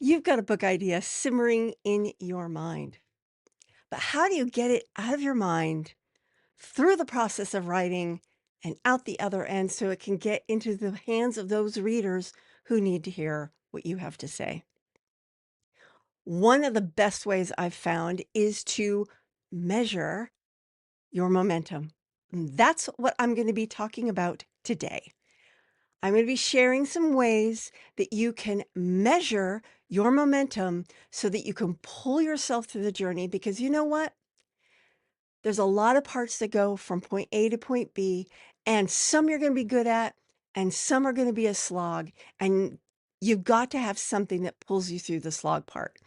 You've got a book idea simmering in your mind, but how do you get it out of your mind through the process of writing and out the other end so it can get into the hands of those readers who need to hear what you have to say? One of the best ways I've found is to measure your momentum. And that's what I'm going to be talking about today. I'm going to be sharing some ways that you can measure your momentum so that you can pull yourself through the journey. Because you know what? There's a lot of parts that go from point A to point B, and some you're going to be good at, and some are going to be a slog. And you've got to have something that pulls you through the slog part.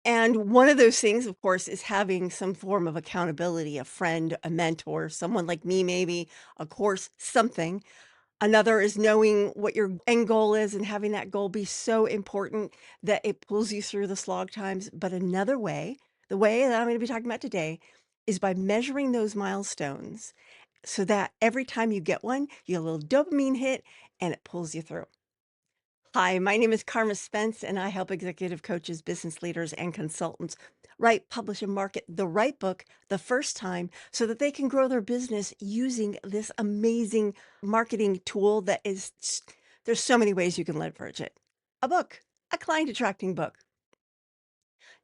And one of those things, of course, is having some form of accountability, a friend, a mentor, someone like me, maybe, a course, something. Another is knowing what your end goal is and having that goal be so important that it pulls you through the slog times. But another way, the way that I'm going to be talking about today, is by measuring those milestones so that every time you get one, you get a little dopamine hit and it pulls you through. Hi, my name is Carma Spence, and I help executive coaches, business leaders, and consultants write, publish, and market the right book the first time so that they can grow their business using this amazing marketing tool that there's so many ways you can leverage it. A book, a client attracting book.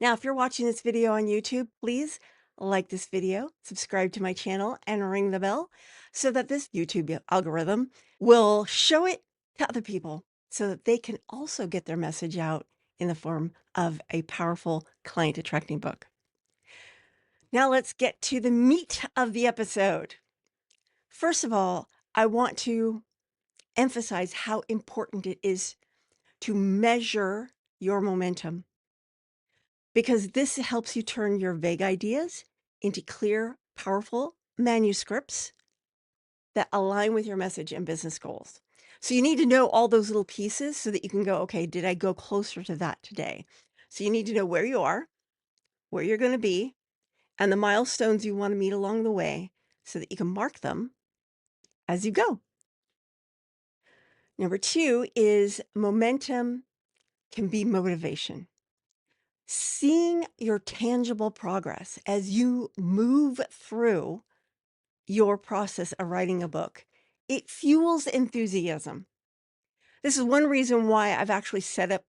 Now, if you're watching this video on YouTube, please like this video, subscribe to my channel, and ring the bell so that this YouTube algorithm will show it to other people so that they can also get their message out in the form of a powerful client attracting book. Now, let's get to the meat of the episode. First of all, I want to emphasize how important it is to measure your momentum, because this helps you turn your vague ideas into clear, powerful manuscripts that align with your message and business goals. So you need to know all those little pieces so that you can go, okay, did I go closer to that today? So you need to know where you are, where you're going to be, and the milestones you want to meet along the way so that you can mark them as you go. Number two is momentum can be motivation. Seeing your tangible progress as you move through your process of writing a book, it fuels enthusiasm. This is one reason why I've actually set up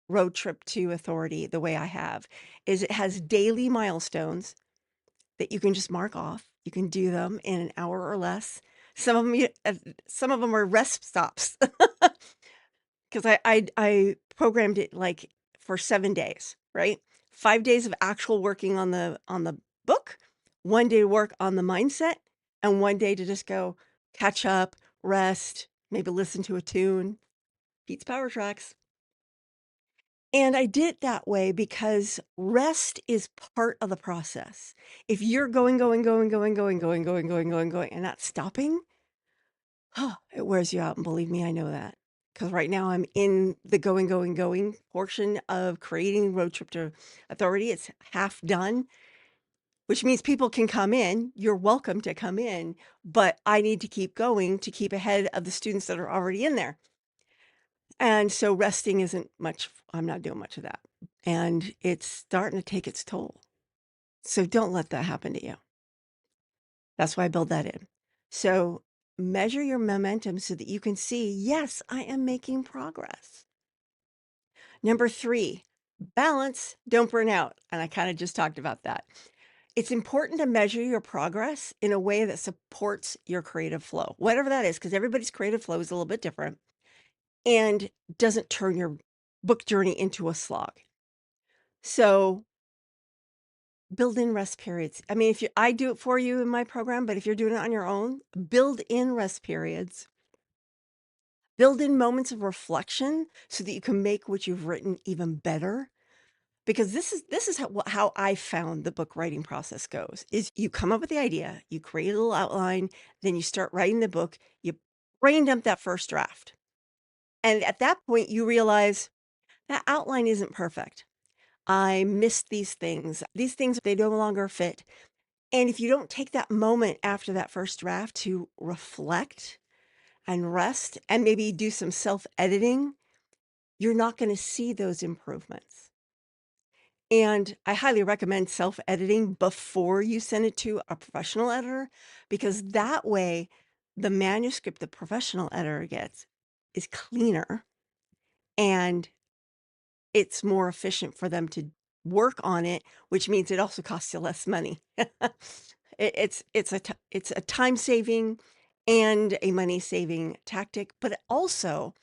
Road Trip to Authority the way I have, is it has daily milestones that you can just mark off. You can do them in an hour or less. Some of them are rest stops because I programmed it like for 7 days, right? 5 days of actual working on the book, 1 day to work on the mindset, and 1 day to just go catch up, rest, maybe listen to a tune, Pete's Power Tracks. And I did it that way because rest is part of the process. If you're going, and not stopping, it wears you out. And believe me, I know that. Because right now I'm in the going portion of creating Road Trip to Authority. It's half done, which means people can come in. You're welcome to come in, but I need to keep going to keep ahead of the students that are already in there. And so resting isn't much, I'm not doing much of that. And it's starting to take its toll. So don't let that happen to you. That's why I build that in. So measure your momentum so that you can see, yes, I am making progress. Number three, balance, don't burn out. And I kind of just talked about that. It's important to measure your progress in a way that supports your creative flow, whatever that is, because everybody's creative flow is a little bit different and doesn't turn your book journey into a slog. So build in rest periods. I mean, I do it for you in my program, but if you're doing it on your own, build in rest periods. Build in moments of reflection so that you can make what you've written even better. Because this is how I found the book writing process goes. Is you come up with the idea, you create a little outline, then you start writing the book, you brain dump that first draft. And at that point you realize that outline isn't perfect. I missed these things. These things, they no longer fit. And if you don't take that moment after that first draft to reflect and rest and maybe do some self-editing, you're not going to see those improvements. And I highly recommend self-editing before you send it to a professional editor, because that way the manuscript the professional editor gets is cleaner and it's more efficient for them to work on it, which means it also costs you less money. It's a time saving and a money saving tactic, but also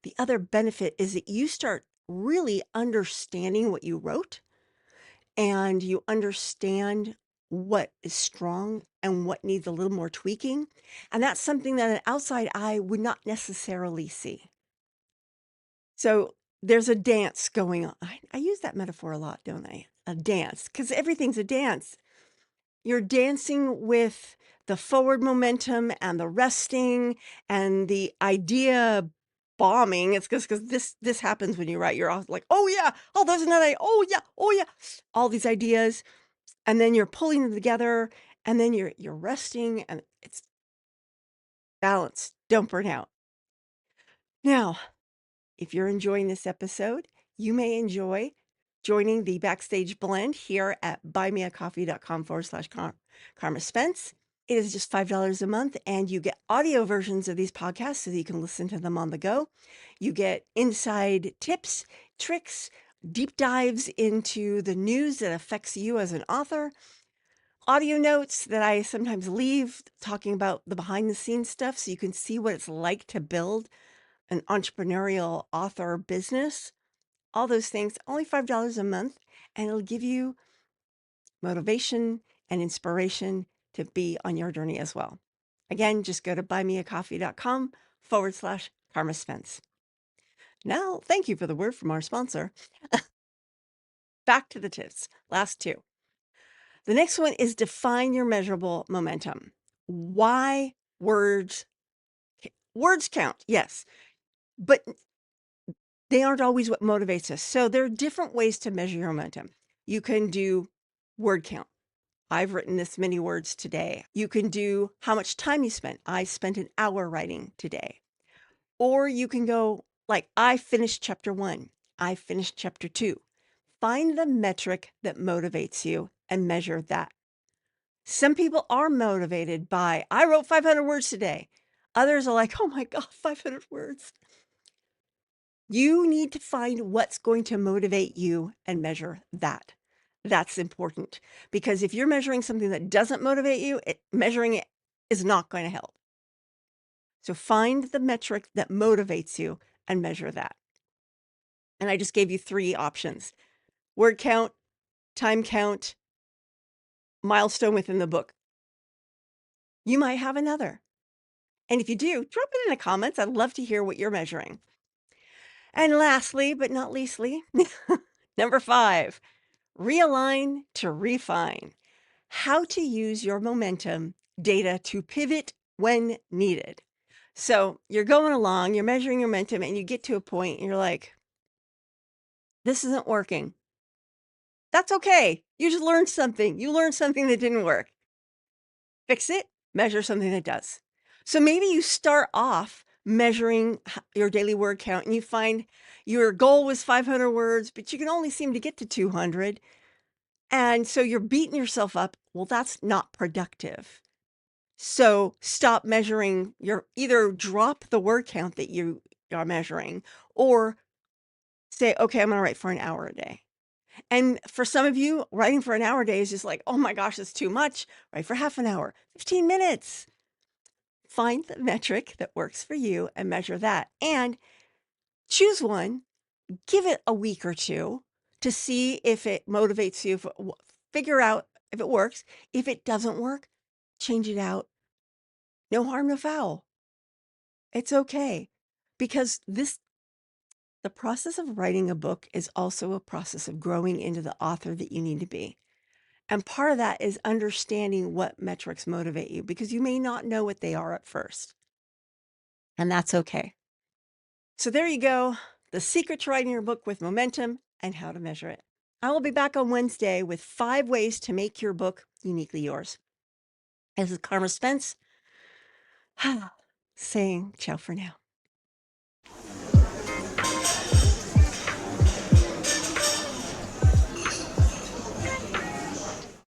the other benefit is that you start really understanding what you wrote and you understand what is strong and what needs a little more tweaking. And that's something that an outside eye would not necessarily see. So there's a dance going on. I use that metaphor a lot, don't I? A dance, because everything's a dance. You're dancing with the forward momentum and the resting and the idea bombing. It's because this happens when you write. You're all like, oh yeah, oh there's another idea. Oh yeah, oh yeah. All these ideas. And then you're pulling them together and then you're resting and it's balanced. Don't burn out. Now, if you're enjoying this episode, you may enjoy joining the Backstage Blend here at buymeacoffee.com/Carma Spence. It is just $5 a month, and you get audio versions of these podcasts so that you can listen to them on the go. You get inside tips, tricks, deep dives into the news that affects you as an author, audio notes that I sometimes leave talking about the behind the scenes stuff so you can see what it's like to build an entrepreneurial author business, all those things, only $5 a month, and it'll give you motivation and inspiration to be on your journey as well. Again, just go to buymeacoffee.com/Carma Spence. Now, thank you for the word from our sponsor. Back to the tips, last two. The next one is define your measurable momentum. Why words? Words count, yes, but they aren't always what motivates us. So there are different ways to measure your momentum. You can do word count. I've written this many words today. You can do how much time you spent. I spent an hour writing today. Or you can go like, I finished chapter 1. I finished chapter 2. Find the metric that motivates you and measure that. Some people are motivated by, I wrote 500 words today. Others are like, oh my God, 500 words. You need to find what's going to motivate you and measure that. That's important because if you're measuring something that doesn't motivate you, measuring it is not going to help. So find the metric that motivates you and measure that. And I just gave you 3 options: word count, time count, milestone within the book. You might have another. And if you do, drop it in the comments. I'd love to hear what you're measuring. And lastly, but not leastly, number 5, realign to refine. How to use your momentum data to pivot when needed. So you're going along, you're measuring your momentum, and you get to a point and you're like, this isn't working. That's okay. You just learned something. You learned something that didn't work. Fix it, measure something that does. So maybe you start off measuring your daily word count and you find your goal was 500 words, but you can only seem to get to 200. And so you're beating yourself up. Well, that's not productive. So stop measuring either drop the word count that you are measuring or say, okay, I'm going to write for an hour a day. And for some of you, writing for an hour a day is just like, oh my gosh, it's too much. Write for half an hour, 15 minutes. Find the metric that works for you and measure that. And choose one, give it a week or two to see if it motivates you, figure out if it works. If it doesn't work, change it out. No harm, no foul. It's okay because the process of writing a book is also a process of growing into the author that you need to be. And part of that is understanding what metrics motivate you because you may not know what they are at first. And that's okay. So there you go. The secret to writing your book with momentum and how to measure it. I will be back on Wednesday with 5 ways to make your book uniquely yours. This is Carma Spence saying ciao for now.